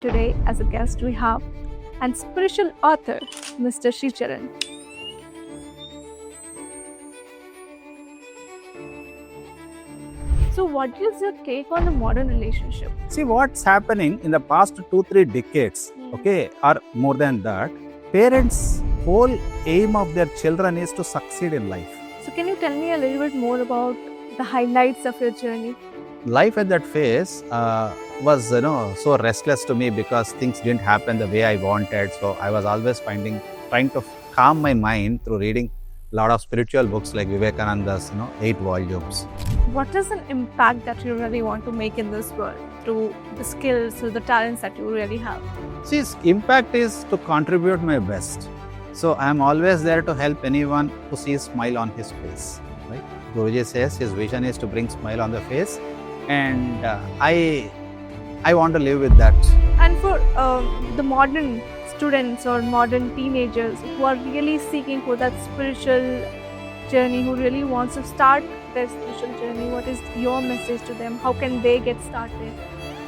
Today, as a guest, we have and spiritual author, Mr. Sricharan. So, what is your take on the modern relationship? See what's happening in the past 2-3 decades, or more than that. Parents' whole aim of their children is to succeed in life. So, can you tell me a little bit more about the highlights of your journey? Life at that phase was so restless to me because things didn't happen the way I wanted. So I was always trying to calm my mind through reading a lot of spiritual books like Vivekananda's 8 volumes. What is an impact that you really want to make in this world through the skills, through the talents that you really have? See, impact is to contribute my best. So I am always there to help anyone who sees smile on his face. Right? Guruji says his vision is to bring smile on the face, and I want to live with that. And for the modern students or modern teenagers who are really seeking for that spiritual journey, who really wants to start their spiritual journey, what is your message to them? How can they get started?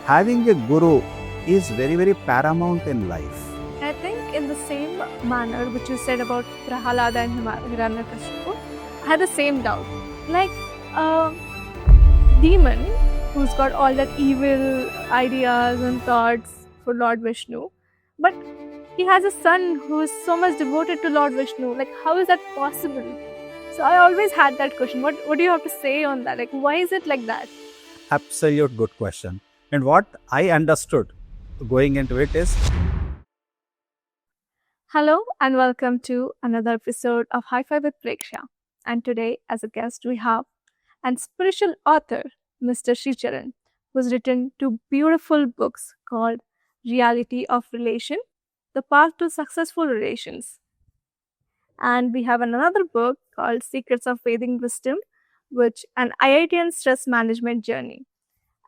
Having a guru is very, very paramount in life. I think in the same manner which you said about Prahalada and Hiranyakashipu, I had the same doubt. Like a demon who's got all that evil ideas and thoughts for Lord Vishnu, but he has a son who is so much devoted to Lord Vishnu. Like, how is that possible? So I always had that question. What do you have to say on that? Like, why is it like that? Absolute good question. And what I understood going into it is... Hello and welcome to another episode of Hi-Fi with Preksha. And today, as a guest, we have and spiritual author, Mr. Sricharan, who's written 2 beautiful books called Reality of Relation, The Path to Successful Relations. And we have another book called Secrets of Vedic Wisdom, which an IITian stress management journey.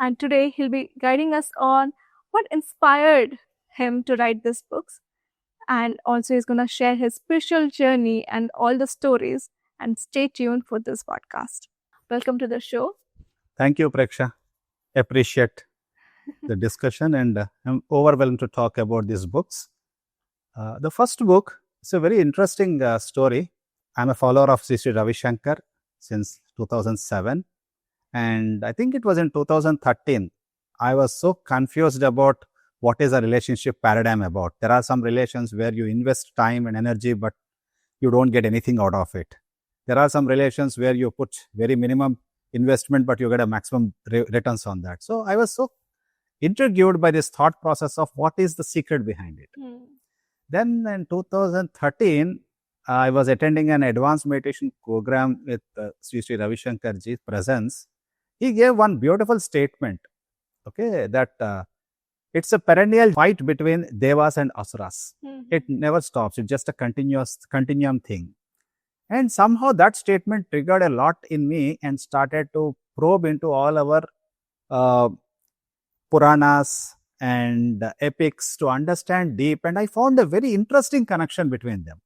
And today he'll be guiding us on what inspired him to write these books. And also he's going to share his spiritual journey and all the stories. And stay tuned for this podcast. Welcome to the show. Thank you, Preksha. Appreciate the discussion, and I'm overwhelmed to talk about these books. The first book is a very interesting story. I'm a follower of Sri Ravi Shankar since 2007, and I think it was in 2013 I was so confused about what is a relationship paradigm about. There are some relations where you invest time and energy, but you don't get anything out of it. There are some relations where you put very minimum investment, but you get a maximum returns on that. So I was so intrigued by this thought process of what is the secret behind it. Then in 2013, I was attending an advanced meditation program with Sri Ravi Shankarji's presence. He gave one beautiful statement, that it's a perennial fight between devas and asuras. It never stops. It's just a continuum thing. And somehow that statement triggered a lot in me and started to probe into all our Puranas and epics to understand deep. And I found a very interesting connection between them.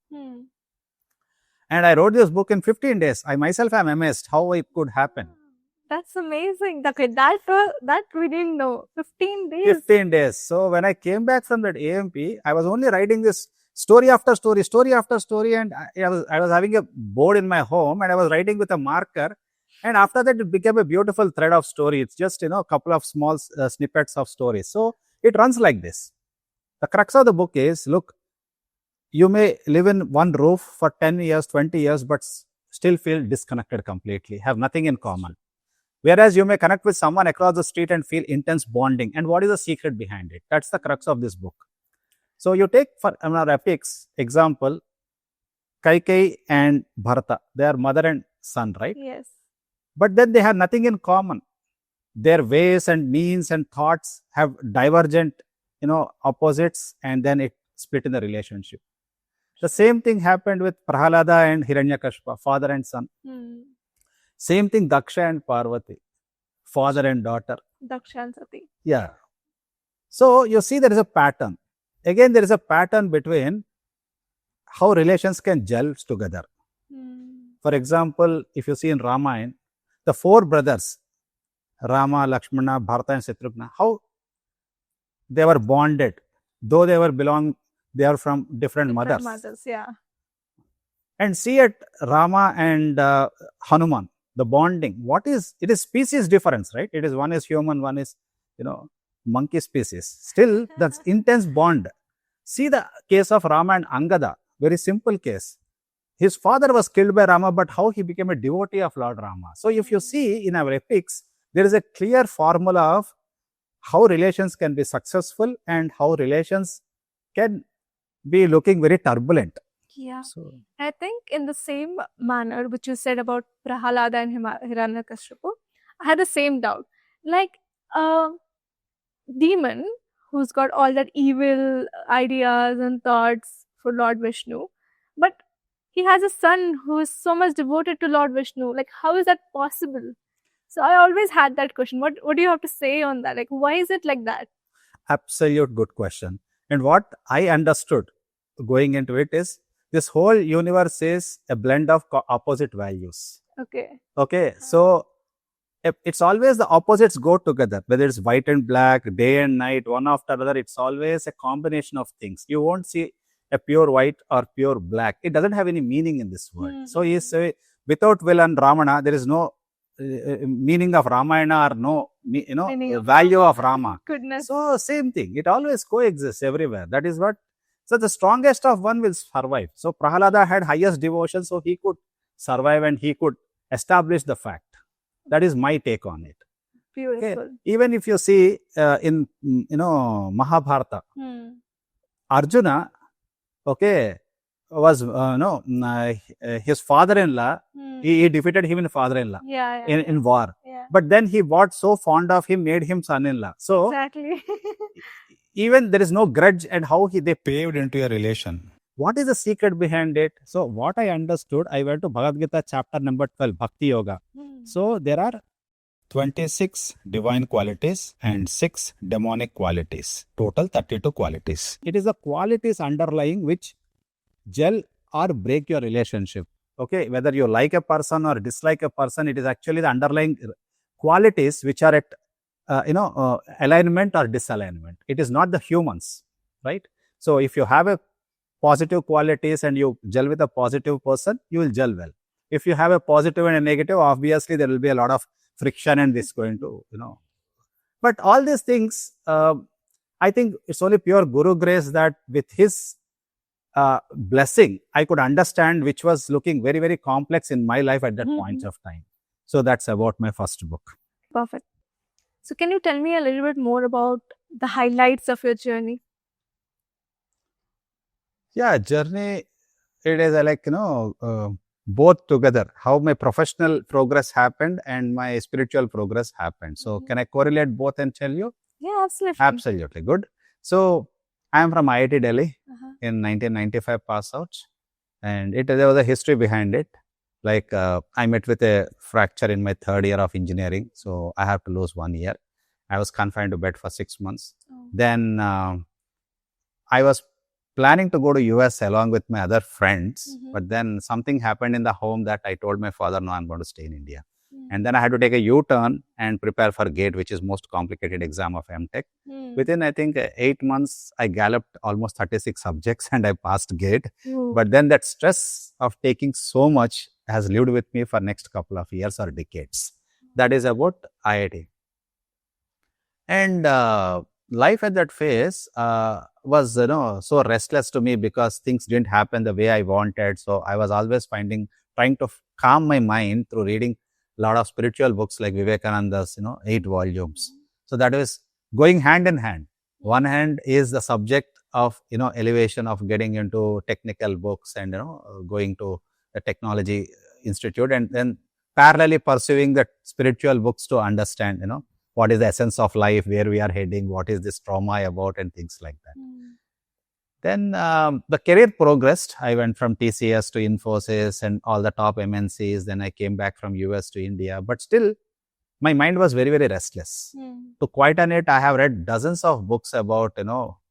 And I wrote this book in 15 days. I myself am amazed how it could happen. That's amazing. That we didn't know. 15 days. 15 days. So when I came back from that AMP, I was only writing this story after story, and I was having a board in my home, and I was writing with a marker. And after that, it became a beautiful thread of story. It's just, a couple of small snippets of stories. So it runs like this. The crux of the book is, look, you may live in one roof for 10 years, 20 years, but still feel disconnected completely, have nothing in common. Whereas you may connect with someone across the street and feel intense bonding. And what is the secret behind it? That's the crux of this book. So you take for our epics example, Kaikeyi and Bharata. They are mother and son, right? Yes. But then they have nothing in common. Their ways and means and thoughts have divergent, opposites, and then it split in the relationship. The same thing happened with Prahalada and Hiranyakashipu, father and son. Same thing, Daksha and Parvati, father and daughter. Daksha and Sati. Yeah. So you see there is a pattern. Again, there is a pattern between how relations can gel together. For example, if you see in Ramayana, the 4 brothers, Rama, Lakshmana, Bharata and Shatrugna, how they were bonded, though they are from different mothers. Yeah. And see at Rama and Hanuman, the bonding. It is species difference, right? It is one is human, one is, monkey species. Still, that's intense bond. See the case of Rama and Angada, very simple case. His father was killed by Rama, but how he became a devotee of Lord Rama. So if you see in our epics, there is a clear formula of how relations can be successful and how relations can be looking very turbulent. Yeah. So I think in the same manner which you said about Prahalada and Hiranyakashipu, I had the same doubt. Like a demon who's got all that evil ideas and thoughts for Lord Vishnu, but he has a son who is so much devoted to Lord Vishnu. Like, how is that possible? So I always had that question. What do you have to say on that? Like, why is it like that? absolute good question. And what I understood going into it is this whole universe is a blend of opposite values. Okay. So it's always the opposites go together, whether it's white and black, day and night, one after another. It's always a combination of things. You won't see a pure white or pure black. It doesn't have any meaning in this world. So without villain Ramana, there is no meaning of Ramayana or no value of Rama. Goodness. So same thing. It always coexists everywhere. That is what. So the strongest of one will survive. So Prahalada had highest devotion, so he could survive and he could establish the fact. That is my take on it. Beautiful. Okay. Even if you see in Mahabharata, Arjuna, was his father-in-law. He defeated him in father-in-law in war. Yeah. But then he got so fond of him, made him son-in-law. So exactly. even there is no grudge and how they paved into a relation. What is the secret behind it? So what I understood, I went to Bhagavad Gita chapter number 12, Bhakti Yoga. So there are 26 divine qualities and 6 demonic qualities. Total 32 qualities. It is the qualities underlying which gel or break your relationship. Okay, whether you like a person or dislike a person, it is actually the underlying qualities which are at alignment or disalignment. It is not the humans, right? So if you have a positive qualities and you gel with a positive person, you will gel well. If you have a positive and a negative, obviously there will be a lot of friction and this going to, But all these things, I think it's only pure Guru grace that with his blessing, I could understand which was looking very, very complex in my life at that point of time. So that's about my first book. Perfect. So can you tell me a little bit more about the highlights of your journey? Yeah, journey, it is like, both together, how my professional progress happened and my spiritual progress happened. So can I correlate both and tell you? Yeah, absolutely. Absolutely. Good. So I am from IIT Delhi in 1995 pass out. And there was a history behind it. Like I met with a fracture in my third year of engineering. So I have to lose 1 year. I was confined to bed for 6 months. Then I was planning to go to US along with my other friends. But then something happened in the home that I told my father, no, I'm going to stay in India. And then I had to take a U-turn and prepare for GATE, which is most complicated exam of MTech. Within, I think, 8 months, I galloped almost 36 subjects and I passed GATE. But then that stress of taking so much has lived with me for next couple of years or decades. That is about IIT. And life at that phase was, so restless to me because things didn't happen the way I wanted. So I was always trying to calm my mind through reading a lot of spiritual books like Vivekananda's, 8 volumes. So that was going hand in hand. One hand is the subject of, elevation of getting into technical books and, going to the technology institute and then parallelly pursuing the spiritual books to understand, what is the essence of life, where we are heading, what is this trauma about and things like that. Then the career progressed. I went from TCS to Infosys and all the top MNCs. Then I came back from US to India. But still, my mind was very, very restless. To quieten it, I have read dozens of books about,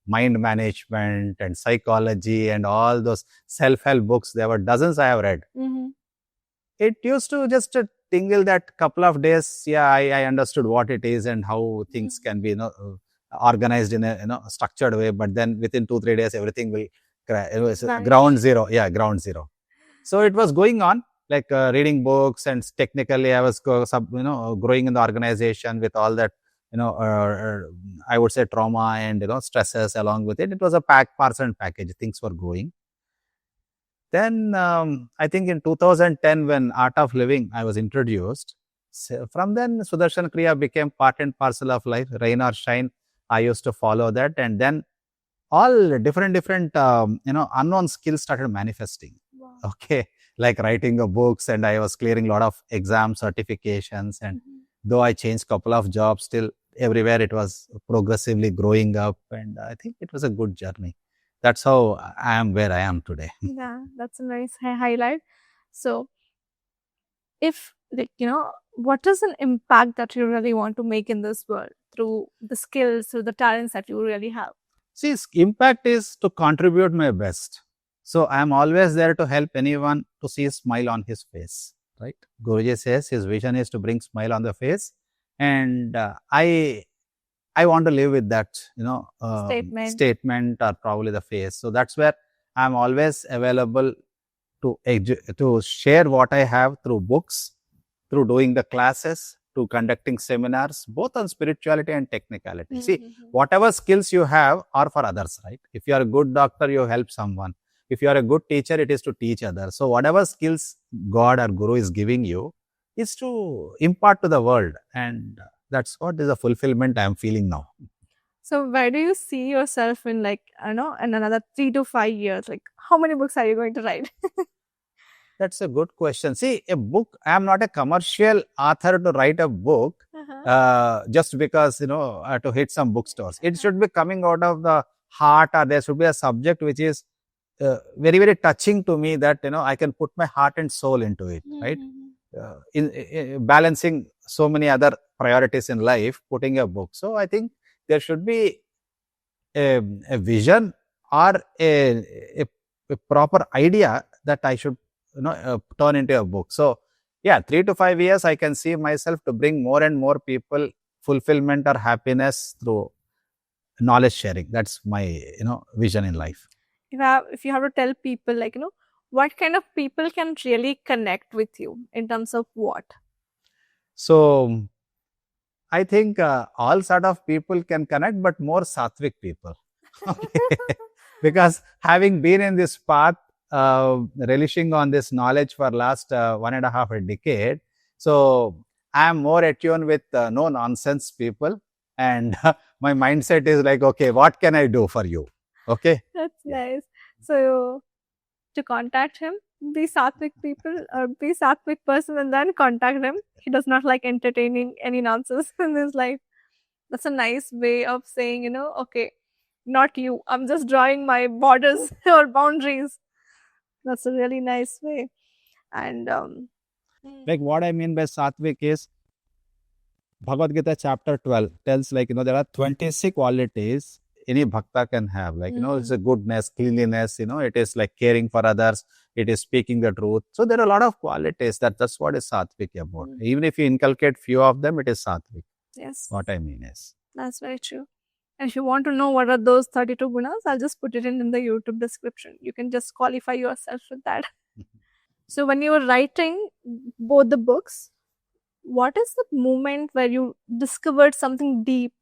mind management and psychology and all those self-help books. There were dozens I have read. It used to just tingle that couple of days. Yeah, I understood what it is and how things can be, organized in a structured way, but then within 2-3 days everything will it was Right. ground zero. Yeah, ground zero. So it was going on like reading books, and technically I was growing in the organization with all that I would say trauma and stresses along with it. It was a parcel and package. Things were going. Then I think in 2010, when Art of Living I was introduced, so from then Sudarshan Kriya became part and parcel of life. Rain or shine, I used to follow that, and then all different unknown skills started manifesting. Wow. Okay, like writing the books, and I was clearing a lot of exam certifications, and though I changed couple of jobs, still everywhere it was progressively growing up, and I think it was a good journey. That's how I am where I am today. Yeah, that's a nice highlight. So, if what is an impact that you really want to make in this world through the skills, through the talents that you really have? See, impact is to contribute my best. So I am always there to help anyone to see a smile on his face, right? Guruji says his vision is to bring smile on the face, and I want to live with that, statement or probably the face. So that's where I'm always available to share what I have through books, through doing the classes, to conducting seminars, both on spirituality and technicality. See, whatever skills you have are for others, right? If you are a good doctor, you help someone. If you are a good teacher, it is to teach others. So whatever skills God or Guru is giving you is to impart to the world. And that's what is the fulfillment I am feeling now. So where do you see yourself in, like, in another 3 to 5 years? Like, how many books are you going to write? That's a good question. See, a book, I am not a commercial author to write a book just because, to hit some bookstores. It should be coming out of the heart, or there should be a subject which is very, very touching to me, that, I can put my heart and soul into it, right? In balancing so many other priorities in life, putting a book. So I think there should be a vision or a proper idea that I should turn into a book. So yeah, 3 to 5 years I can see myself to bring more and more people fulfillment or happiness through knowledge sharing. That's my vision in life. If you have to tell people, like, what kind of people can really connect with you in terms of what? So I think all sort of people can connect, but more sattvic people. Because having been in this path, relishing on this knowledge for last 1.5 decade, so I am more attuned with no nonsense people, and my mindset is like, okay, what can I do for you? Okay, that's nice. So to contact him, be sattvic people, or be sattvic person, and then contact him. He does not like entertaining any nonsense in his life. That's a nice way of saying, okay, not you. I'm just drawing my borders or boundaries. That's a really nice way. And like what I mean by sattvic is Bhagavad Gita chapter 12 tells, like, there are 26 qualities any bhakta can have. Like, it's a goodness, cleanliness, it is like caring for others, it is speaking the truth. So there are a lot of qualities that's what is sattvic about. Even if you inculcate few of them, it is sattvic. Yes. What I mean is. That's very true. And if you want to know what are those 32 gunas, I'll just put it in the YouTube description. You can just qualify yourself with that. So when you were writing both the books, what is the moment where you discovered something deep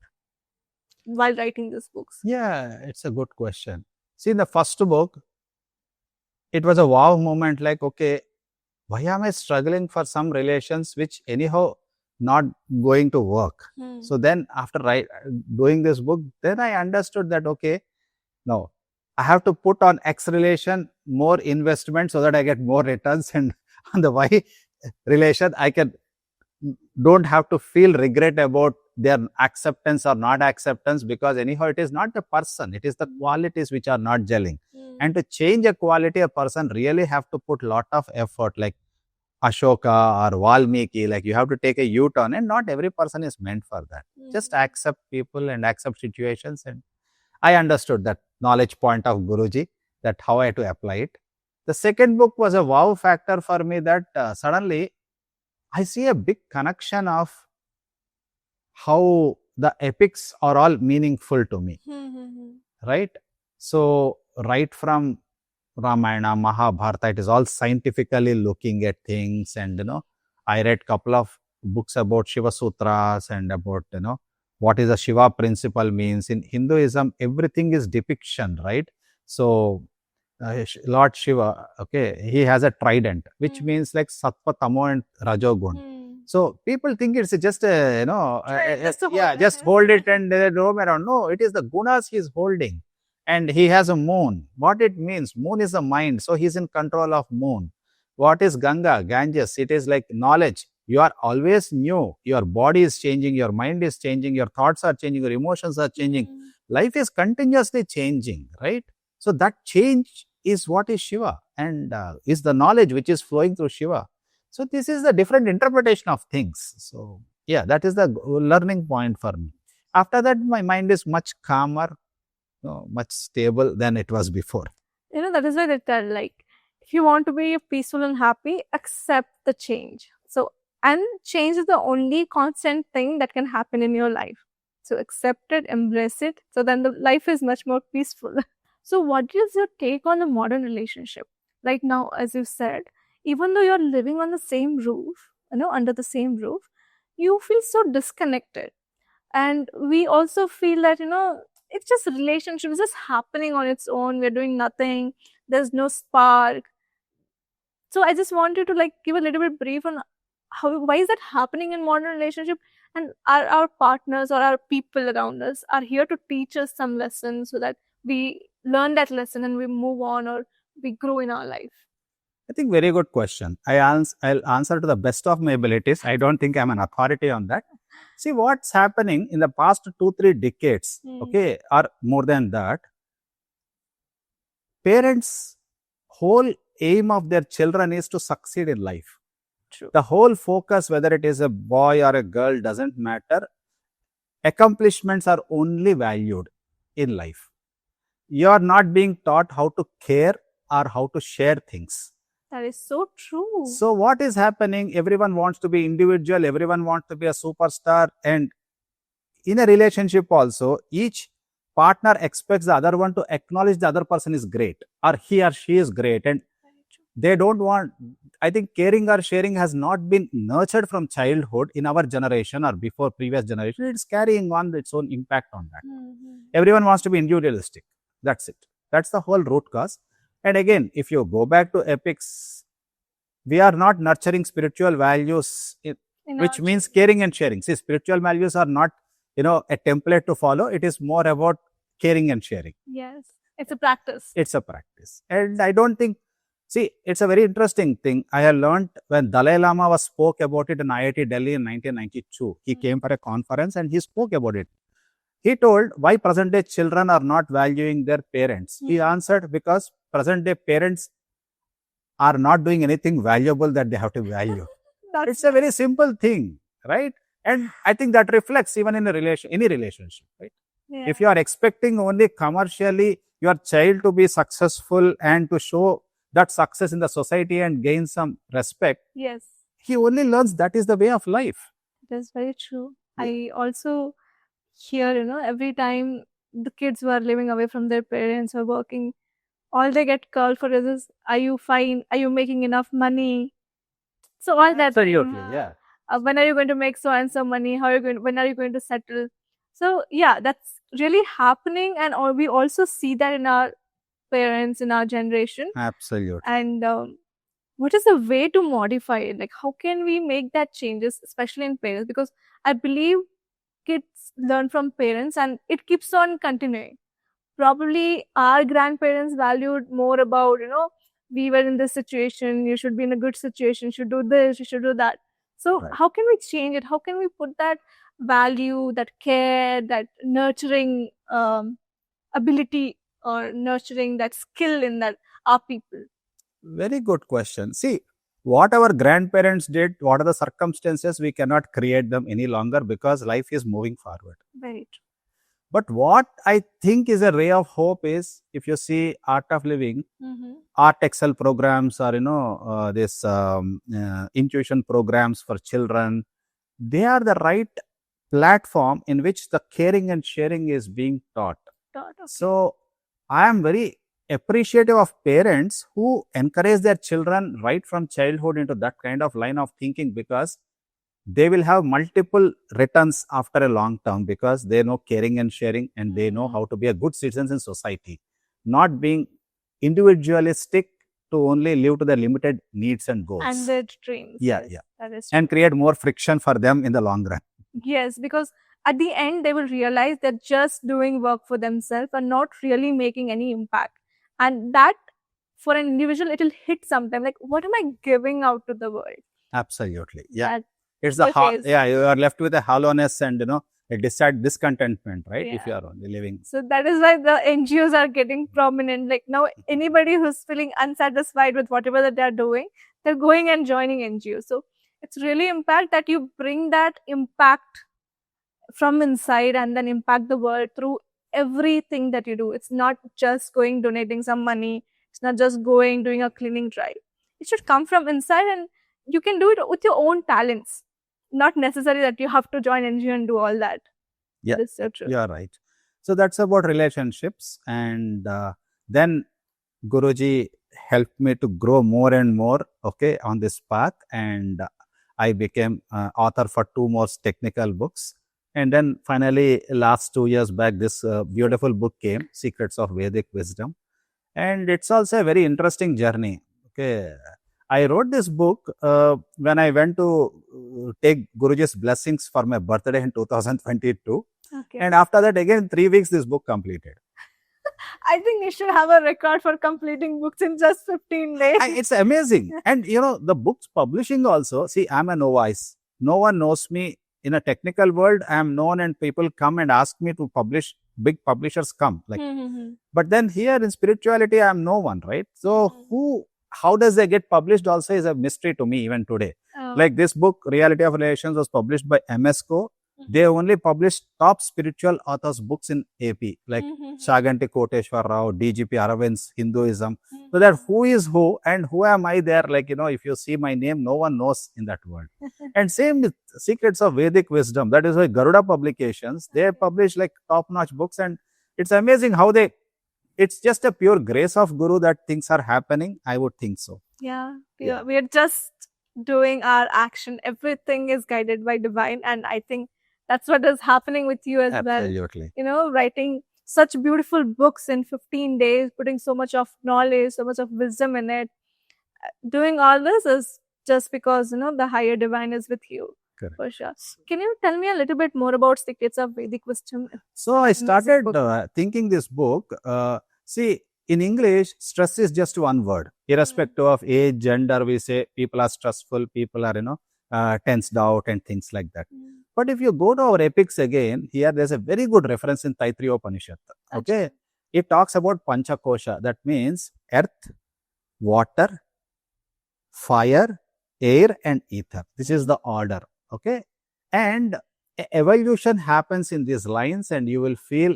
while writing these books? Yeah, it's a good question. See, in the first book, it was a wow moment, like, okay, why am I struggling for some relations which anyhow not going to work? So then after doing this book, then I understood that, okay, no, I have to put on X relation more investment so that I get more returns, and on the Y relation, I don't have to feel regret about their acceptance or not acceptance, because anyhow it is not the person, it is the qualities which are not gelling. And to change a quality, a person really have to put lot of effort, like Ashoka or Valmiki, like you have to take a U-turn, and not every person is meant for that. Just accept people and accept situations. And I understood that knowledge point of Guruji, that how I had to apply it. The second book was a wow factor for me, that suddenly I see a big connection of how the epics are all meaningful to me, right? So right from Ramayana, Mahabharata, it is all scientifically looking at things. And, I read couple of books about Shiva Sutras and about, what is the Shiva principle means. In Hinduism, everything is depiction, right? So, Lord Shiva, okay, he has a trident, which means like Sattva, Tamo and Rajogun. So people think it's just just hold it and roam around. No, it is the gunas he is holding, and he has a moon. What it means? Moon is the mind, so he's in control of moon. What is Ganga, Ganges? It is like knowledge. You are always new. Your body is changing, your mind is changing, your thoughts are changing, your emotions are changing. Life is continuously changing, right? So that change is what is Shiva, and is the knowledge which is flowing through Shiva. So this is the different interpretation of things. So yeah, that is the learning point for me. After that, my mind is much calmer, much stable than it was before. That is why they tell, like, if you want to be peaceful and happy, accept the change. So, and change is the only constant thing that can happen in your life. So accept it, embrace it. So then the life is much more peaceful. So what is your take on the modern relationship? Like now, as you said, even though you're living on the same roof, under the same roof, you feel so disconnected. And we also feel that, it's just relationships just happening on its own. We're doing nothing. There's no spark. So I just wanted to like give a little bit brief on why is that happening in modern relationship, and our partners or our people around us are here to teach us some lessons so that we learn that lesson and we move on or we grow in our life. I think very good question. I'll answer to the best of my abilities. I don't think I'm an authority on that. See what's happening in the past 2-3 decades, okay, or more than that. Parents' whole aim of their children is to succeed in life. True. The whole focus, whether it is a boy or a girl, doesn't matter. Accomplishments are only valued in life. You are not being taught how to care or how to share things. That is so true. So what is happening? Everyone wants to be individual. Everyone wants to be a superstar. And in a relationship also, each partner expects the other one to acknowledge the other person is great, or he or she is great. And they don't want, I think caring or sharing has not been nurtured from childhood in our generation or before previous generation. It's carrying on its own impact on that. Everyone wants to be individualistic. That's it. That's the whole root cause. And again, if you go back to epics, we are not nurturing spiritual values, which means caring and sharing. See, spiritual values are not, a template to follow. It is more about caring and sharing. Yes, it's a practice. It's a practice. And I don't think, see, it's a very interesting thing. I have learned when Dalai Lama spoke about it in IIT Delhi in 1992. He came for a conference and he spoke about it. He told why present day children are not valuing their parents. He answered, because present day parents are not doing anything valuable that they have to value. It's a very simple thing, right? And I think that reflects even in any relationship, right? Yeah. If you are expecting only commercially your child to be successful and to show that success in the society and gain some respect, yes, he only learns that is the way of life. That's very true. Yeah. I also hear, every time the kids who are living away from their parents or working, all they get called for is, are you fine? Are you making enough money? So all that. Absolutely, yeah. When are you going to make so and so money? When are you going to settle? So yeah, that's really happening, and we also see that in our parents, in our generation. Absolutely. And what is the way to modify it? Like, how can we make that changes, especially in parents? Because I believe kids learn from parents, and it keeps on continuing. Probably our grandparents valued more about, we were in this situation, you should be in a good situation, you should do this, you should do that. So right. How can we change it? How can we put that value, that care, that nurturing ability or nurturing that skill in that our people? Very good question. See, what our grandparents did, what are the circumstances, we cannot create them any longer because life is moving forward. Very true. But what I think is a ray of hope is, if you see Art of Living, Art Excel programs or, this intuition programs for children, they are the right platform in which the caring and sharing is being taught. So I am very appreciative of parents who encourage their children right from childhood into that kind of line of thinking, because they will have multiple returns after a long term, because they know caring and sharing, and they know how to be a good citizens in society, not being individualistic to only live to their limited needs and goals. And their dreams. Yeah, yes, yeah. That is And create more friction for them in the long run. Yes, because at the end they will realize they're just doing work for themselves and not really making any impact. And that, for an individual, it'll hit sometime. Like, what am I giving out to the world? Absolutely. Yeah. That It's the phase. yeah, you are left with a hollowness and a discontentment, right? If you Yeah. are only living. So that is why the NGOs are getting prominent. Like now, anybody who's feeling unsatisfied with whatever that they're doing, they're going and joining NGOs. So it's really impact that you bring that impact from inside and then impact the world through everything that you do. It's not just going donating some money. It's not just going doing a cleaning drive. It should come from inside, and you can do it with your own talents. Not necessary that you have to join NGO and do all that. Yeah, That's so true. You are right. So that's about relationships, and then Guruji helped me to grow more and more, okay, on this path, and I became author for 2 more technical books. And then finally, last 2 years back, this beautiful book came, Secrets of Vedic Wisdom. And it's also a very interesting journey. Okay, I wrote this book when I went to take Guruji's blessings for my birthday in 2022. Okay. And after that, again, 3 weeks, this book completed. I think you should have a record for completing books in just 15 days. It's amazing. And the books publishing also, see, I'm a novice. No one knows me in a technical world. I am known, and people come and ask me to publish. Big publishers come. But then here in spirituality, I am no one, right? So how does they get published also is a mystery to me even today. Like this book, Reality of Relations, was published by MSCO. They only publish top spiritual authors' books in AP, like Shaganti Koteshwar Rao, DGP Aravin's Hinduism. So that who is who and who am I there? Like, if you see my name, no one knows in that world. And same with Secrets of Vedic Wisdom. That is why Garuda Publications, they publish like top-notch books, and it's amazing how it's just a pure grace of Guru that things are happening. I would think so. Yeah. We are just doing our action. Everything is guided by divine, and I think that's what is happening with you as Absolutely. well. Writing such beautiful books in 15 days, putting so much of knowledge, so much of wisdom in it. Doing all this is just because, the higher divine is with you. Correct. For sure. Can you tell me a little bit more about Secrets of Vedic Wisdom? So I started thinking this book. See, in English, stress is just one word. Irrespective of age, gender, we say people are stressful, people are, tensed out and things like that. But if you go to our epics again, here there's a very good reference in Taittiriya Upanishad. Okay. It talks about Panchakosha. That means earth, water, fire, air and ether. This is the order. Okay. And evolution happens in these lines, and you will feel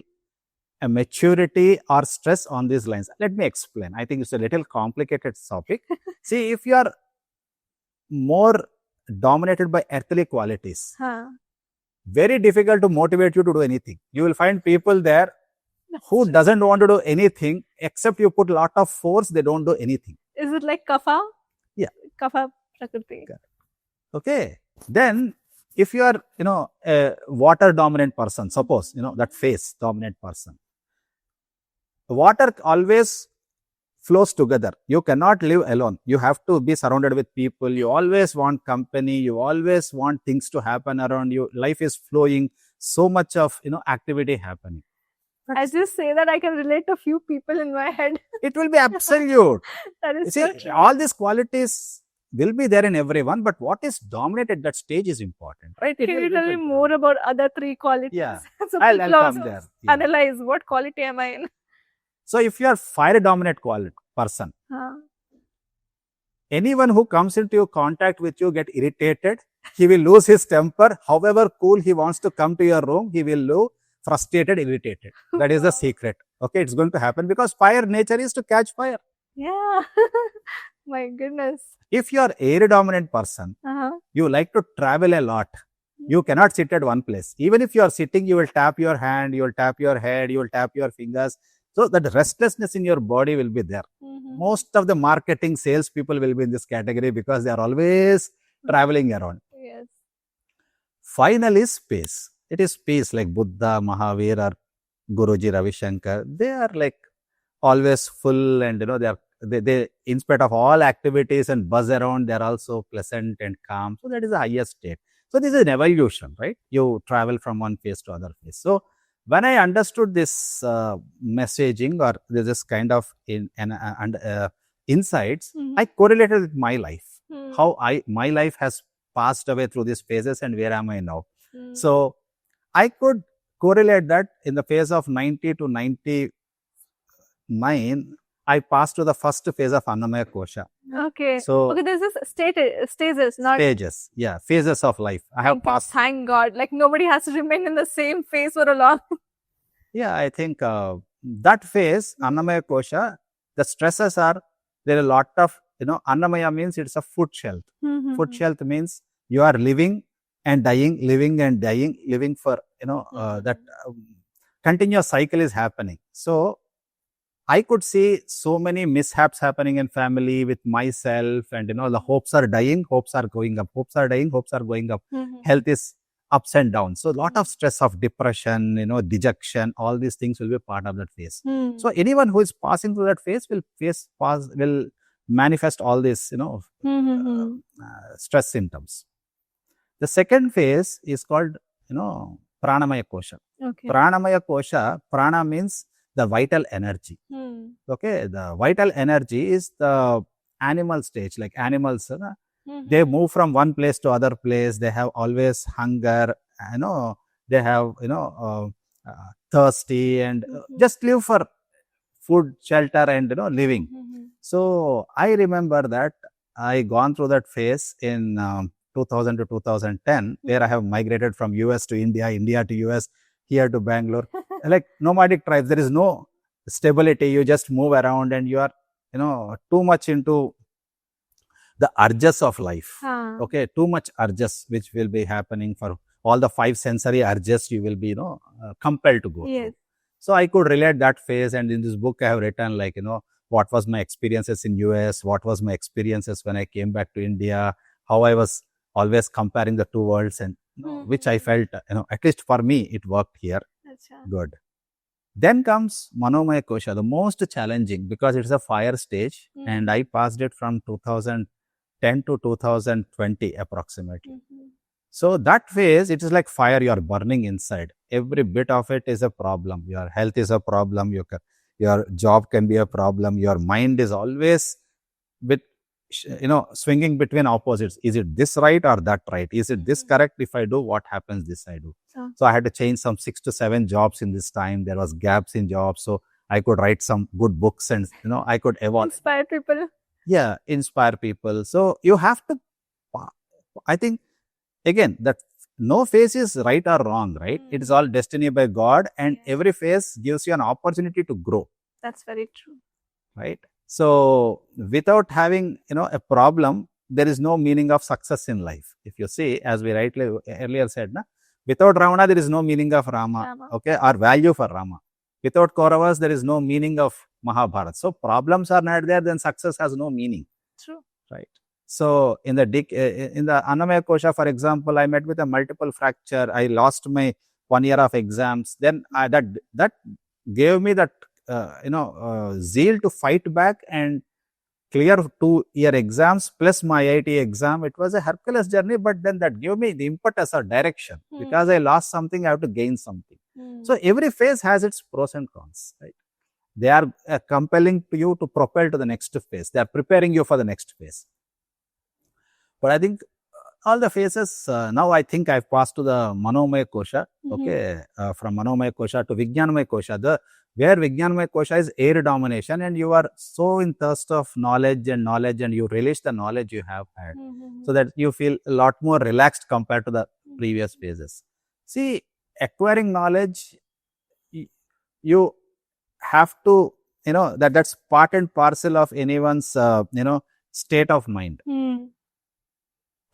a maturity or stress on these lines. Let me explain. I think it's a little complicated topic. See, if you are more dominated by earthly qualities, very difficult to motivate you to do anything. You will find people there who doesn't want to do anything, except you put a lot of force, they don't do anything. Is it like Kapha? Yeah. Kapha Prakriti. Okay. Then if you are, a water dominant person, suppose, that phase dominant person, water always flows together. You cannot live alone. You have to be surrounded with people. You always want company. You always want things to happen around you. Life is flowing. So much of, activity happening. As you say that, I can relate to a few people in my head. It will be absolute. That is so true. All these qualities will be there in everyone, but what is dominant at that stage is important, right? Can you tell me more about other 3 qualities? Yeah. So I'll come there. Yeah. Analyze what quality am I in. So if you are fire dominant person, anyone who comes into contact with you get irritated. He will lose his temper. However cool he wants to come to your room, he will lose frustrated, irritated. That is the secret. Okay, it's going to happen because fire nature is to catch fire. Yeah. My goodness. If you are air dominant person, you like to travel a lot. You cannot sit at one place. Even if you are sitting, you will tap your hand, you will tap your head, you will tap your fingers. So that restlessness in your body will be there. Most of the marketing sales people will be in this category because they are always traveling around. Yes. Finally, space. It is space like Buddha, Mahavir, or Guruji, Ravi Shankar. They are like always full, and they in spite of all activities and buzz around, they are also pleasant and calm. So that is the highest state. So this is an evolution, right? You travel from one phase to other phase. So when I understood this messaging or this kind of insights, I correlated with my life, how my life has passed away through these phases and where am I now. So I could correlate that in the phase of 90 to 99, I passed to the first phase of Annamaya Kosha. Okay. So Okay, this is stages, not stages. Yeah, phases of life. I have passed. Thank God. Like nobody has to remain in the same phase for a long. Yeah, I think that phase, Annamaya Kosha, the stresses are, there are a lot of, Annamaya means it's a food shelf. Food shelf means you are living and dying, living for, that continuous cycle is happening. So I could see so many mishaps happening in family with myself, and the hopes are dying, hopes are going up, hopes are dying, hopes are going up. Health is ups and downs. So a lot of stress of depression, dejection, all these things will be part of that phase. So anyone who is passing through that phase will manifest all these, stress symptoms. The second phase is called, Pranamaya Kosha. Okay. Pranamaya Kosha, prana means the vital energy. Okay, the vital energy is the animal stage, like animals, they move from one place to other place. They have always hunger, they have, thirsty, and just live for food, shelter, and, living. So I remember that I gone through that phase in 2000 to 2010, where I have migrated from US to India, India to US, here to Bangalore. Like nomadic tribes, there is no stability. You just move around and you are, too much into the urges of life. Okay, too much urges, which will be happening for all the 5 sensory urges, you will be, compelled to go through. So I could relate that phase, and in this book I have written, like, what was my experiences in US, what was my experiences when I came back to India, how I was always comparing the two worlds, and which I felt, at least for me, it worked here. Good. Then comes Manomaya Kosha, the most challenging, because it's a fire stage, and I passed it from 2010 to 2020 approximately. So that phase, it is like fire, you are burning inside. Every bit of it is a problem. Your health is a problem. Your job can be a problem. Your mind is always with, swinging between opposites. Is it this right or that right? Is it this correct? If I do, what happens this I do? So I had to change some 6 to 7 jobs in this time. There was gaps in jobs. So I could write some good books, and, I could evolve. Inspire people. Yeah, inspire people. So you have to, I think, again, that no phase is right or wrong, right? It is all destiny by God, and every phase gives you an opportunity to grow. That's very true. Right? So without having, a problem, there is no meaning of success in life. If you see, as we rightly earlier said, without Ravana, there is no meaning of Rama. Okay, or value for Rama. Without Kauravas, there is no meaning of Mahabharata. So problems are not there, then success has no meaning. True. Right. So in the Annamaya Kosha, for example, I met with a multiple fracture. I lost my 1 year of exams. Then that gave me that zeal to fight back and clear 2-year exams plus my IIT exam. It was a Hercules journey, but then that gave me the impetus or direction. Because I lost something, I have to gain something. So every phase has its pros and cons, right? They are compelling you to propel to the next phase. They are preparing you for the next phase. But I think all the phases, now I think I've passed to the Manomaya Kosha. Okay, from Manomaya Kosha to Vijnanamaya Kosha, where Vijnanamaya Kosha is air domination, and you are so in thirst of knowledge, and you release the knowledge you have had, so that you feel a lot more relaxed compared to the previous phases. See, acquiring knowledge, you have to, that's part and parcel of anyone's, state of mind.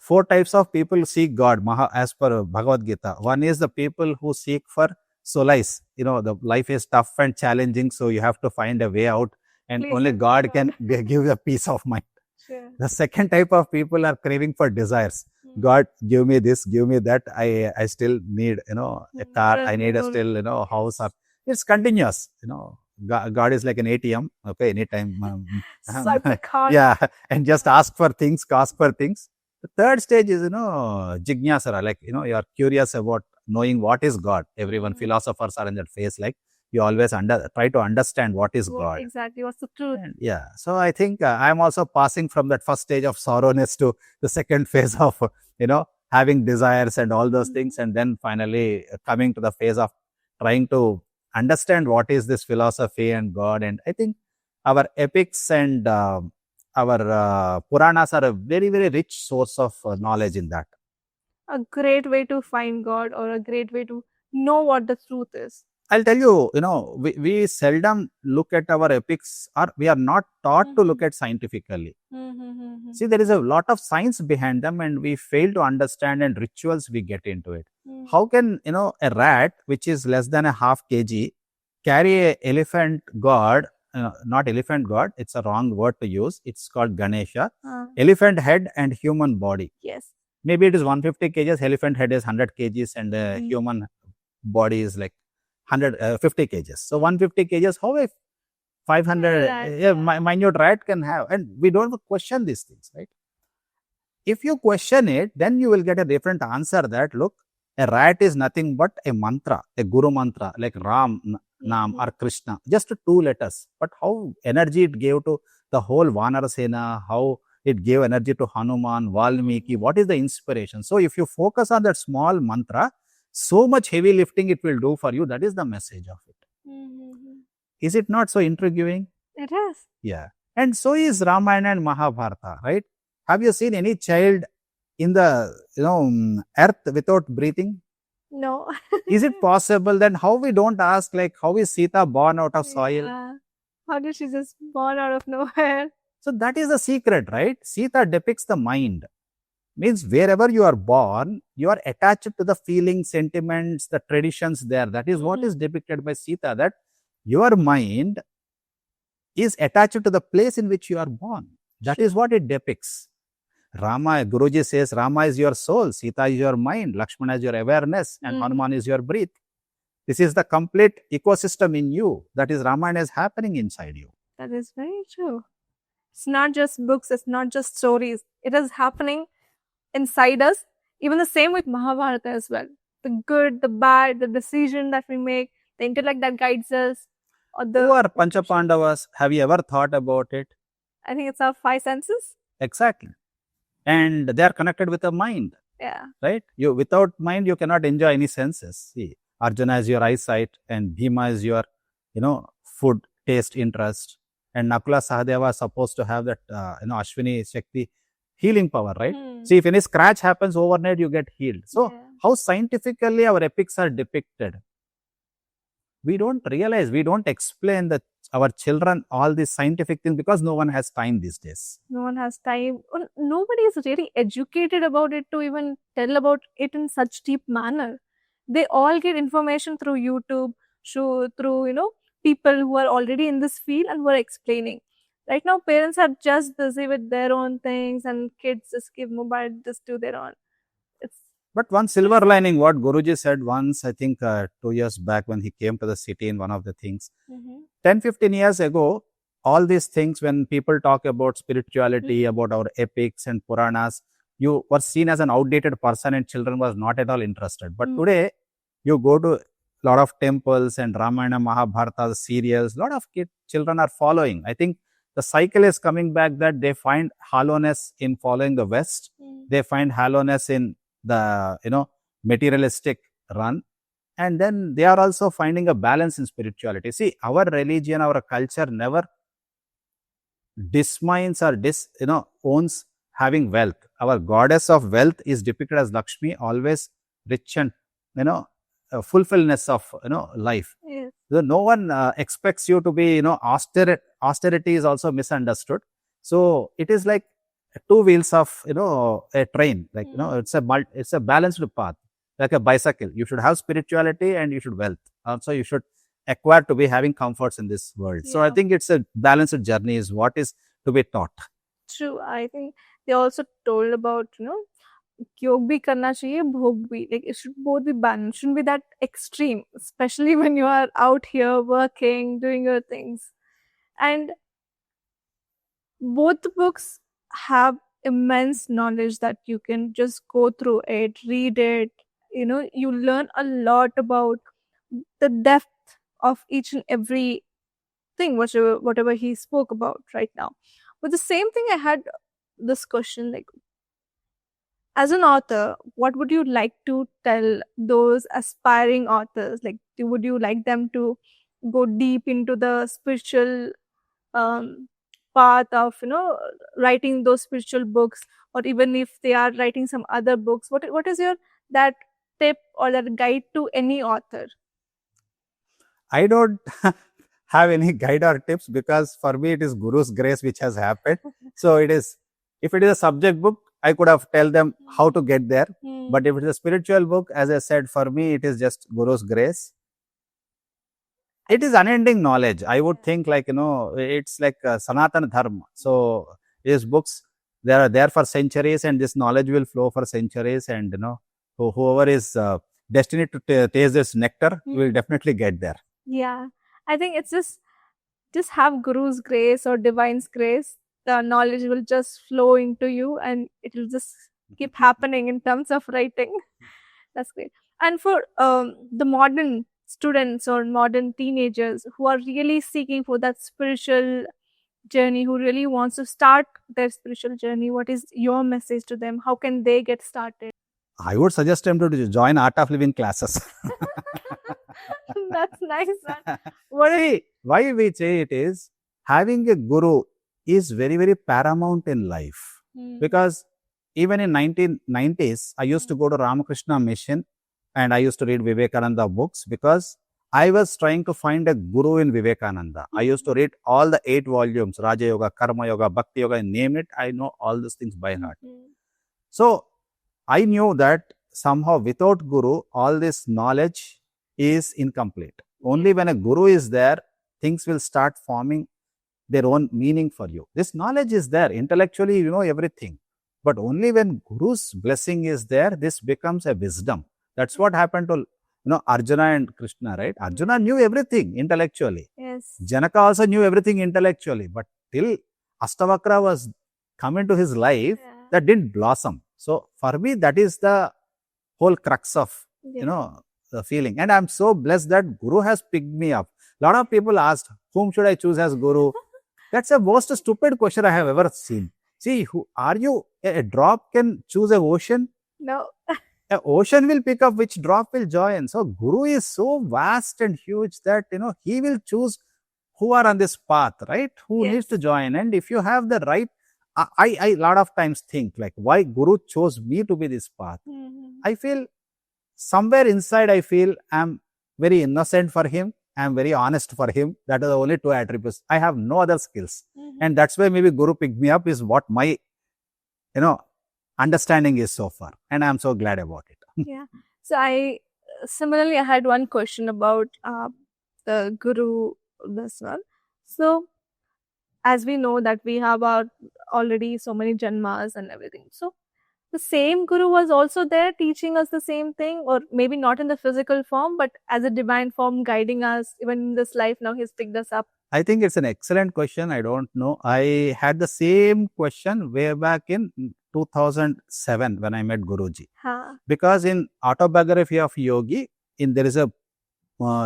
4 types of people seek God, as per Bhagavad Gita. One is the people who seek for solace. The life is tough and challenging, so you have to find a way out, and Please only help God me, can give you a peace of mind. Sure. The second type of people are craving for desires. God, give me this, give me that. I still need, a car. I need a still, house. It's continuous. God is like an ATM. Okay, anytime. Swipe the card. Yeah, and just ask for things. The third stage is, jignasara. Like, you are curious about knowing what is God. Everyone, philosophers are in that phase. Like, you always try to understand what is God. Exactly, what's the truth? And yeah, so I think I'm also passing from that first stage of sorrowness to the second phase of, having desires and all those things, and then finally coming to the phase of trying to understand what is this philosophy and God. And I think our epics and our Puranas are a very, very rich source of knowledge in that. A great way to find God, or a great way to know what the truth is. I'll tell you, we seldom look at our epics, or we are not taught to look at scientifically. See, there is a lot of science behind them, and we fail to understand, and rituals we get into it. How can, a rat, which is less than a half kg, carry a elephant god, not elephant god, it's a wrong word to use. It's called Ganesha. Elephant head and human body. Yes. Maybe it is 150 kgs, elephant head is 100 kgs, and the human body is like 150 kgs. So 150 kgs, how a 500 minute rat can have? And we don't question these things, right? If you question it, then you will get a different answer that, look, a rat is nothing but a mantra, a guru mantra, like Ram, Nam or Krishna, just 2 letters. But how energy it gave to the whole Vanara Sena, how it gave energy to Hanuman, Valmiki, what is the inspiration? So if you focus on that small mantra, so much heavy lifting it will do for you. That is the message of it. Is it not so intriguing? It is. Yeah. And so is Ramayana and Mahabharata, right? Have you seen any child in the earth without breathing? No. Is it possible? Then how we don't ask, like, how is Sita born out of soil? How did she just born out of nowhere? So that is the secret, right? Sita depicts the mind. Means wherever you are born, you are attached to the feelings, sentiments, the traditions there. That is what is depicted by Sita, that your mind is attached to the place in which you are born. That is what it depicts. Rama, Guruji says, Rama is your soul, Sita is your mind, Lakshmana is your awareness, and Hanuman is your breath. This is the complete ecosystem in you. That is, Ramayana is happening inside you. That is very true. It's not just books, it's not just stories. It is happening inside us. Even the same with Mahabharata as well. The good, the bad, the decision that we make, the intellect that guides us. Who are Pancha Pandavas? Have you ever thought about it? I think it's our 5 senses. Exactly. And they are connected with the mind. Yeah. Right? Without mind, you cannot enjoy any senses. See, Arjuna is your eyesight, and Bhima is your, food, taste, interest. And Nakula Sahadeva are supposed to have that, Ashwini Shakti healing power, right? See, if any scratch happens overnight, you get healed. So, how scientifically our epics are depicted? We don't realize, we don't explain that our children all these scientific things, because no one has time these days. No one has time. Nobody is really educated about it to even tell about it in such deep manner. They all get information through YouTube, through people who are already in this field and who are explaining. Right now, parents are just busy with their own things, and kids just give mobile just to their own. But one silver lining, what Guruji said once, I think 2 years back when he came to the city in one of the things, 10-15 years ago, all these things, when people talk about spirituality, about our epics and Puranas, you were seen as an outdated person and children was not at all interested. But today, you go to a lot of temples and Ramayana, Mahabharata, the serials, a lot of children are following. I think the cycle is coming back that they find hollowness in following the West. They find hollowness in the, materialistic run. And then they are also finding a balance in spirituality. See, our religion, our culture never disminds or owns having wealth. Our goddess of wealth is depicted as Lakshmi, always rich and, fulfillness of, life. Yes. So no one expects you to be, austerity is also misunderstood. So it is like two wheels of a train, like it's a balanced path, like a bicycle. You should have spirituality and you should wealth. Also, you should acquire to be having comforts in this world. So I think it's a balanced journey is what is to be taught. True. I think they also told about, योग भी करना चाहिए, भोग भी. Like it should both be balanced. Shouldn't be that extreme, especially when you are out here working, doing your things. And both the books have immense knowledge that you can just go through it, read it. You learn a lot about the depth of each and every thing, whatever he spoke about right now. But the same thing, I had this question, like, as an author, what would you like to tell those aspiring authors? Like, would you like them to go deep into the spiritual path of writing those spiritual books, or even if they are writing some other books, what is your that tip or that guide to any author? I don't have any guide or tips, because for me it is Guru's grace which has happened. So it is, if it is a subject book, I could have tell them how to get there. But if it is a spiritual book, as I said, for me it is just Guru's grace. It is unending knowledge. I would think, like, it's like Sanatana Dharma. So these books, they are there for centuries, and this knowledge will flow for centuries. And whoever is destined to taste this nectar will definitely get there. Yeah, I think it's just have Guru's grace or Divine's grace. The knowledge will just flow into you, and it will just keep happening in terms of writing. That's great. And for the modern students or modern teenagers who are really seeking for that spiritual journey, who really wants to start their spiritual journey, what is your message to them? How can they get started? I would suggest them to join Art of Living classes. That's nice. Why we say it is, having a guru is very, very paramount in life. Because even in 1990s, I used to go to Ramakrishna Mission, and I used to read Vivekananda books, because I was trying to find a guru in Vivekananda. I used to read all the 8 volumes, Raja Yoga, Karma Yoga, Bhakti Yoga, name it. I know all these things by heart. So I knew that somehow without guru, all this knowledge is incomplete. Only when a guru is there, things will start forming their own meaning for you. This knowledge is there. Intellectually, you know everything. But only when Guru's blessing is there, this becomes a wisdom. That's what happened to Arjuna and Krishna, right? Arjuna knew everything intellectually. Yes. Janaka also knew everything intellectually. But till Astavakra was come into his life, that didn't blossom. So for me, that is the whole crux of, the feeling. And I'm so blessed that Guru has picked me up. A lot of people asked, whom should I choose as Guru? That's the most stupid question I have ever seen. See, who are you? A drop can choose an ocean? No. An ocean will pick up which drop will join. So Guru is so vast and huge that, he will choose who are on this path, right? Who needs to join. And if you have the right, I a lot of times think, like, why Guru chose me to be this path? I feel somewhere inside, I feel I'm very innocent for him. I'm very honest for him. That are the only 2 attributes. I have no other skills. And that's why maybe Guru picked me up, is what my, understanding is so far. And I'm so glad about it. Yeah. So I had one question about the Guru, this one. So as we know that we have already so many janmas and everything. So the same Guru was also there teaching us the same thing, or maybe not in the physical form, but as a divine form guiding us even in this life. Now he's picked us up. I think it's an excellent question. I don't know. I had the same question way back in 2007 when I met Guruji. Because in Autobiography of Yogi, there is a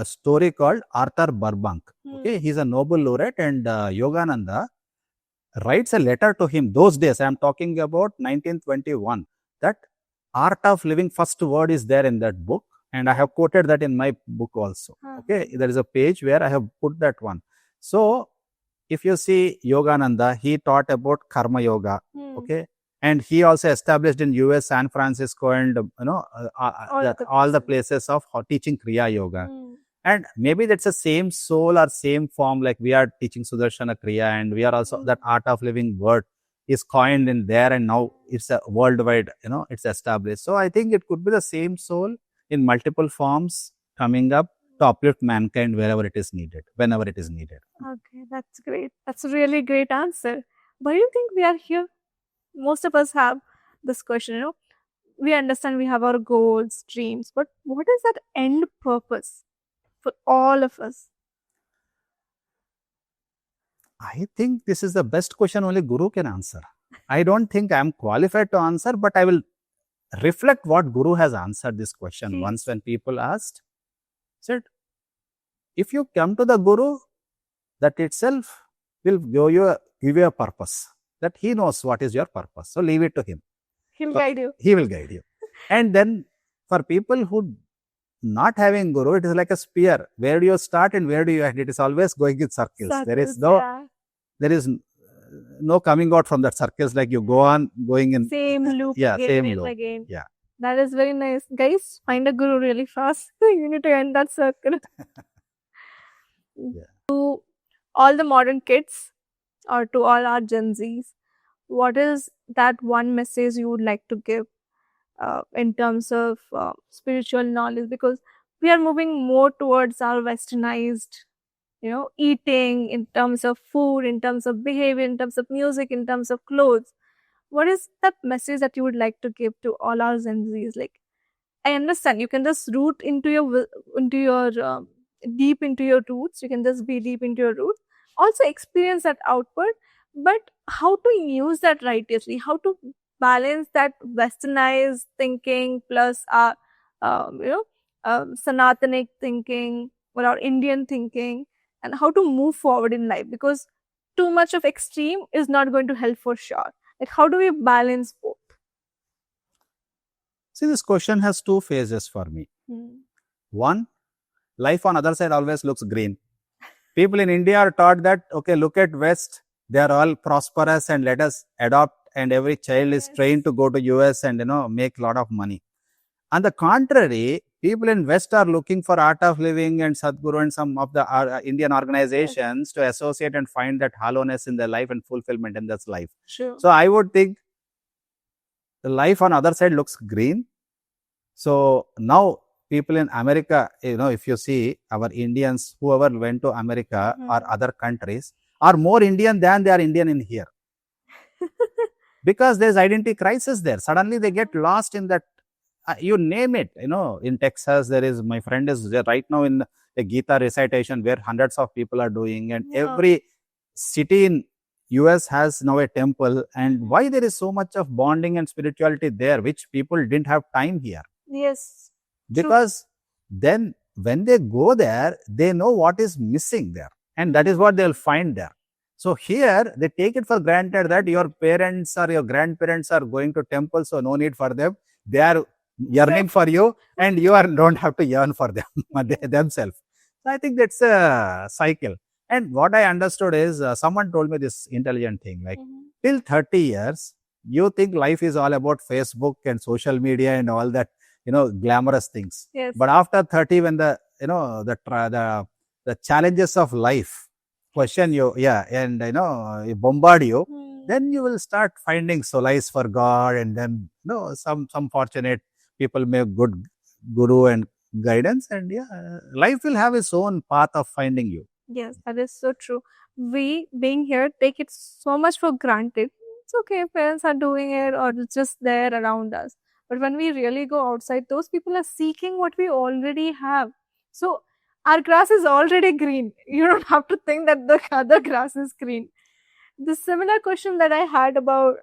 story called Arthur Burbank. Okay, he's a Nobel laureate, and Yogananda writes a letter to him. Those days, I am talking about 1921. That Art of Living, first word is there in that book, and I have quoted that in my book also. Okay, there is a page where I have put that one. So if you see Yogananda, he taught about Karma Yoga. Okay, and he also established in US, San Francisco, and all the places of teaching Kriya Yoga. And maybe that's the same soul or same form, like we are teaching Sudarshana Kriya, and we are also that Art of Living word is coined in there, and now it's a worldwide, it's established. So I think it could be the same soul in multiple forms coming up to uplift mankind wherever it is needed, whenever it is needed. Okay, that's great. That's a really great answer. Why do you think we are here? Most of us have this question, we understand we have our goals, dreams, but what is that end purpose for all of us? I think this is the best question only Guru can answer. I don't think I am qualified to answer, but I will reflect what Guru has answered this question. Please. Once when people asked, said, if you come to the Guru, that itself will give you a purpose, that he knows what is your purpose. So leave it to him. He'll guide you. He will guide you. And then for people who not having Guru, it is like a spear. Where do you start and where do you end? It is always going in circles. There is no coming out from that circles, like you go on going in same loop again same and loop. again. Yeah. That is very nice. Guys, find a Guru really fast. You need to end that circle. Yeah. To all the modern kids or to all our Gen Zs, what is that one message you would like to give in terms of spiritual knowledge? Because we are moving more towards our westernized, eating, in terms of food, in terms of behavior, in terms of music, in terms of clothes. What is that message that you would like to give to all our Gen Zs? Like, I understand you can just root into your deep into your roots. You can just be deep into your roots. Also experience that outward, but how to use that righteously? How to balance that westernized thinking plus our, Sanatanic thinking or our Indian thinking, and how to move forward in life? Because too much of extreme is not going to help for sure. Like, how do we balance both? See, this question has two phases for me. One, life on other side always looks green. People in India are taught that, okay, look at West, they are all prosperous and let us adopt, and every child is trained to go to US and, make a lot of money. On the contrary, people in West are looking for art of living and Sadhguru and some of the Indian organizations to associate and find that hollowness in their life and fulfillment in this life. Sure. So I would think the life on other side looks green. So now people in America, if you see our Indians, whoever went to America or other countries, are more Indian than they are Indian in here. Because there's identity crisis there. Suddenly they get lost in that, you name it. In Texas, there is, my friend is there right now in a Gita recitation where hundreds of people are doing, and every city in US has now a temple. And why there is so much of bonding and spirituality there, which people didn't have time here? Yes. Because then when they go there, they know what is missing there, and that is what they'll find there. So here they take it for granted that your parents or your grandparents are going to temple, so no need for them. They are yearning for you, and you don't have to yearn for them themselves. So I think that's a cycle. And what I understood is, someone told me this intelligent thing, like till 30 years, you think life is all about Facebook and social media and all that, glamorous things. Yes. But after 30, when the challenges of life question you, and bombard you, then you will start finding solace for God, and then some fortunate people may good Guru and guidance, and life will have its own path of finding you. Yes, that is so true. We being here take it so much for granted. It's okay, parents are doing it or it's just there around us. But when we really go outside, those people are seeking what we already have. So our grass is already green. You don't have to think that the other grass is green. The similar question that I had about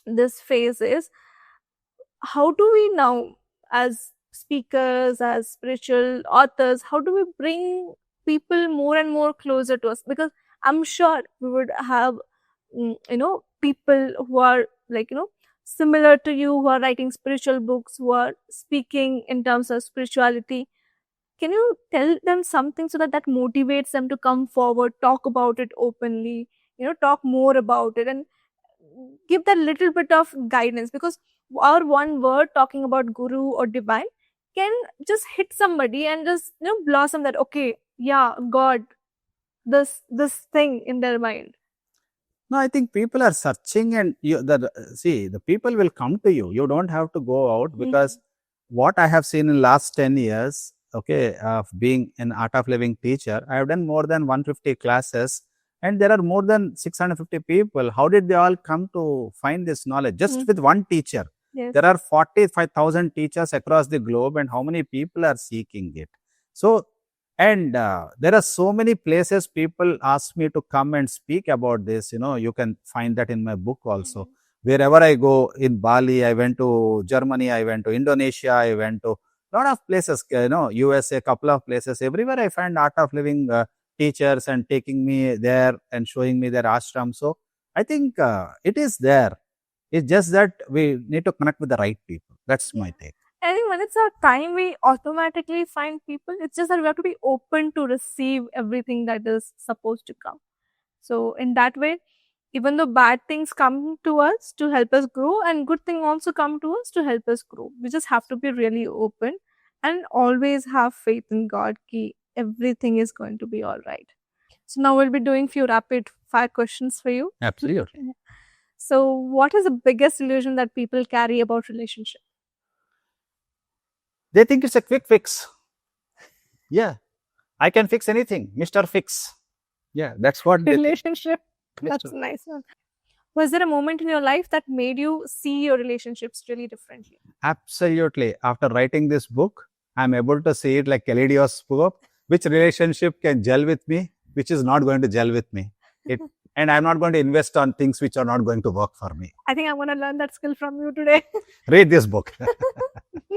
this phase is, how do we now, as speakers, as spiritual authors, how do we bring people more and more closer to us? Because I'm sure we would have, people who are like, similar to you, who are writing spiritual books, who are speaking in terms of spirituality. Can you tell them something so that that motivates them to come forward, talk about it openly, talk more about it, and give that little bit of guidance? Because our one word talking about Guru or divine can just hit somebody and just blossom that, okay, yeah, God, this thing in their mind. No, I think people are searching, and the people will come to you. You don't have to go out, because what I have seen in last 10 years, okay, of being an art of living teacher, I have done more than 150 classes, and there are more than 650 people. How did they all come to find this knowledge? Just with one teacher. Yes. There are 45,000 teachers across the globe, and how many people are seeking it? So, and there are so many places people ask me to come and speak about this. You can find that in my book also. Wherever I go, in Bali, I went to Germany, I went to Indonesia, I went to a lot of places, USA, couple of places. Everywhere I find art of living teachers and taking me there and showing me their ashram. So I think it is there. It's just that we need to connect with the right people. That's my take. I think when it's our time, we automatically find people. It's just that we have to be open to receive everything that is supposed to come. So in that way, even though bad things come to us to help us grow, and good things also come to us to help us grow, we just have to be really open and always have faith in God ki everything is going to be all right. So now we'll be doing few rapid fire questions for you. Absolutely. So what is the biggest illusion that people carry about relationship? They think it's a quick fix. Yeah, I can fix anything, Mr. Fix. Yeah, that's what they think. Relationship. That's a nice one. Was there a moment in your life that made you see your relationships really differently? Absolutely. After writing this book, I'm able to see it like kaleidoscope. Which relationship can gel with me, which is not going to gel with me. And I'm not going to invest on things which are not going to work for me. I think I'm going to learn that skill from you today. Read this book.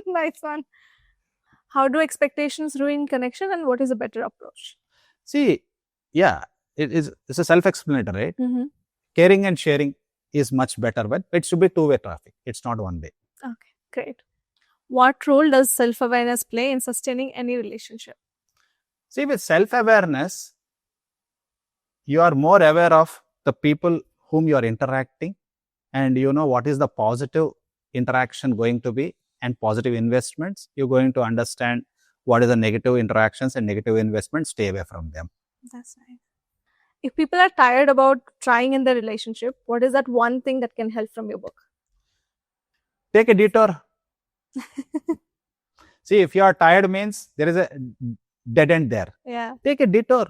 Nice one. How do expectations ruin connection, and what is a better approach? See, yeah, it's a self-explanatory, right? Caring and sharing is much better, but it should be two-way traffic. It's not one way. Okay, great. What role does self-awareness play in sustaining any relationship? See, with self-awareness, you are more aware of the people whom you are interacting, and you know what is the positive interaction going to be and positive investments. You're going to understand what is the negative interactions and negative investments. Stay away from them. That's nice. If people are tired about trying in their relationship, what is that one thing that can help from your book? Take a detour. See, if you are tired means there is a dead end there. Yeah. Take a detour.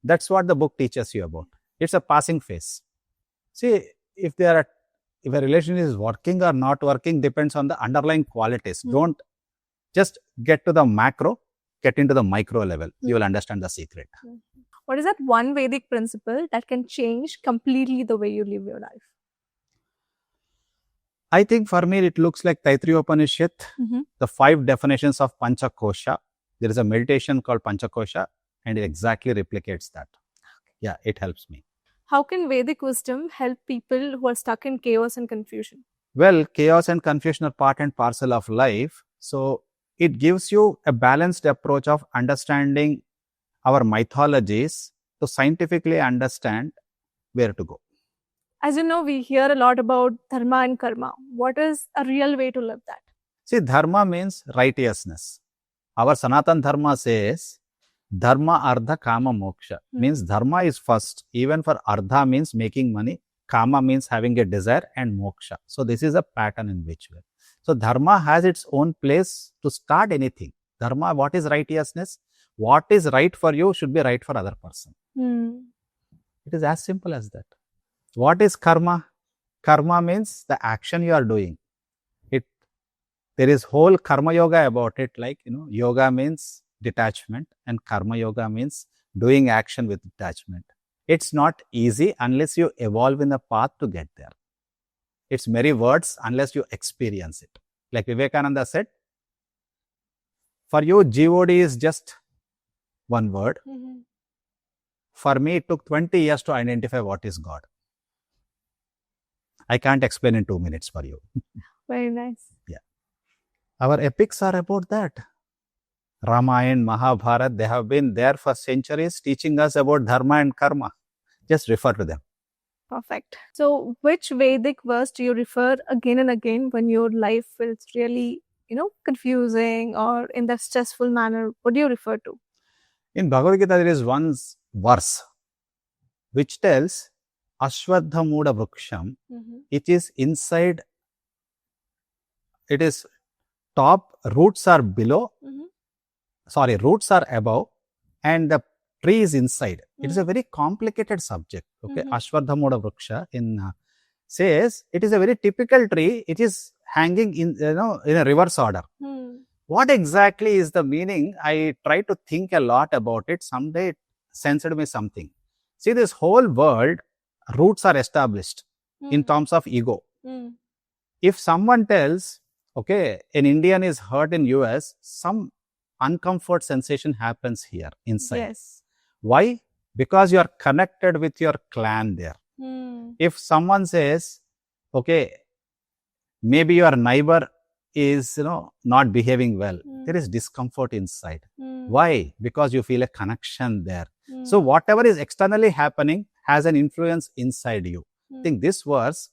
That's what the book teaches you about. It's a passing phase. See, if a relationship is working or not working depends on the underlying qualities. Don't just get to the macro, get into the micro level. You will understand the secret. What is that one Vedic principle that can change completely the way you live your life? I think for me, it looks like Taittiriya Upanishad, the 5 definitions of Panchakosha. There is a meditation called Panchakosha, and it exactly replicates that. Yeah, it helps me. How can Vedic wisdom help people who are stuck in chaos and confusion? Well, chaos and confusion are part and parcel of life. So it gives you a balanced approach of understanding our mythologies to scientifically understand where to go. As you know, we hear a lot about dharma and karma. What is a real way to live that? See, dharma means righteousness. Our Sanatan Dharma says, dharma, ardha, kama, moksha. Means dharma is first. Even for ardha means making money. Kama means having a desire, and moksha. So this is a pattern in which way. So dharma has its own place to start anything. Dharma, what is righteousness? What is right for you should be right for other person. It is as simple as that. What is karma? Karma means the action you are doing. There is whole karma yoga about it. Like, yoga means detachment and karma yoga means doing action with detachment. It's not easy unless you evolve in the path to get there. It's mere words unless you experience it. Like Vivekananda said, for you, GOD is just one word. For me, it took 20 years to identify what is God. I can't explain in 2 minutes for you. Very nice. Yeah. Our epics are about that. Ramayana, Mahabharata, they have been there for centuries teaching us about dharma and karma. Just refer to them. Perfect. So, which Vedic verse do you refer again and again when your life feels really, confusing or in that stressful manner? What do you refer to? In Bhagavad Gita, there is one verse which tells, Ashwadhamuda Vruksham, Mhm. it is inside, it is top, roots are below, Mhm. sorry, roots are above, and the tree is inside. It is a Mhm. very complicated subject. Okay, Mhm. Ashwadhamuda Vruksha in says it is a very typical tree. It is hanging in in a reverse order. Hmm. What exactly is the meaning? I try to think a lot about it. Someday it sensed me something. See, this whole world, roots are established in Hmm. terms of ego. Hmm. If someone tells, okay, an Indian is hurt in US, some uncomfort sensation happens here inside. Yes. Why? Because you are connected with your clan there. Hmm. If someone says, okay, maybe your neighbor is not behaving well, there is discomfort inside. Hmm. Why? Because you feel a connection there. Hmm. So whatever is externally happening has an influence inside you. I Hmm. think this verse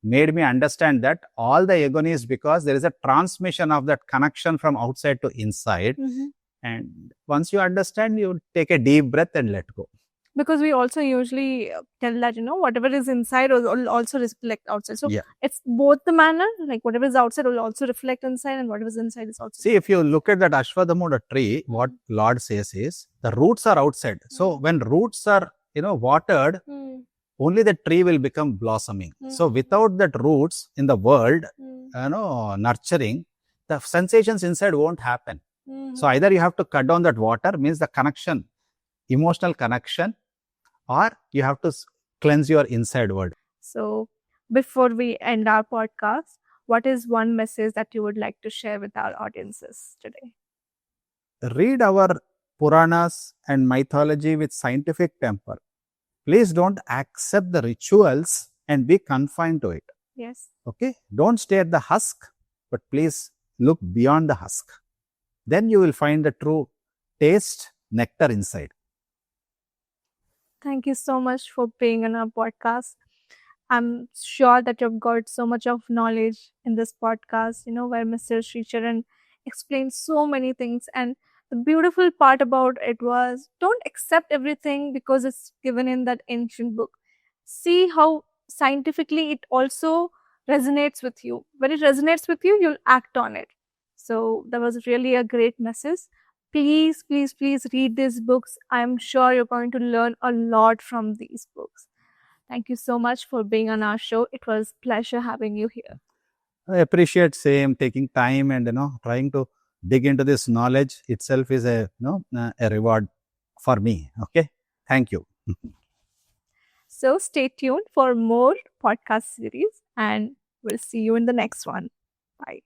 made me understand that all the agony is because there is a transmission of that connection from outside to inside. Mhm. And once you understand, you take a deep breath and let go. Because we also usually tell that whatever is inside will also reflect outside, so Yeah. it's both the manner, like whatever is outside will also reflect inside, and whatever is inside is also See, if you look at that Ashwadhamuda tree, what Lord says is the roots are outside. So when roots are watered, Hmm. only the tree will become blossoming. So without that roots in the world, nurturing, the sensations inside won't happen. So either you have to cut down that water, means the connection, emotional connection, or you have to cleanse your inside world. So before we end our podcast, what is one message that you would like to share with our audiences today? Read our Puranas and mythology with scientific temper. Please don't accept the rituals and be confined to it. Yes. Okay? Don't stay at the husk, but please look beyond the husk. Then you will find the true taste, nectar inside. Thank you so much for being on our podcast. I'm sure that you've got so much of knowledge in this podcast, where Mr. Sricharan explained so many things. And the beautiful part about it was, don't accept everything because it's given in that ancient book. See how scientifically it also resonates with you. When it resonates with you, you'll act on it. So that was really a great message. Please, please, please read these books. I'm sure you're going to learn a lot from these books. Thank you so much for being on our show. It was pleasure having you here. I appreciate same taking time and trying to dig into this knowledge itself is a a reward for me. Okay, thank you. So stay tuned for more podcast series, and we'll see you in the next one. Bye.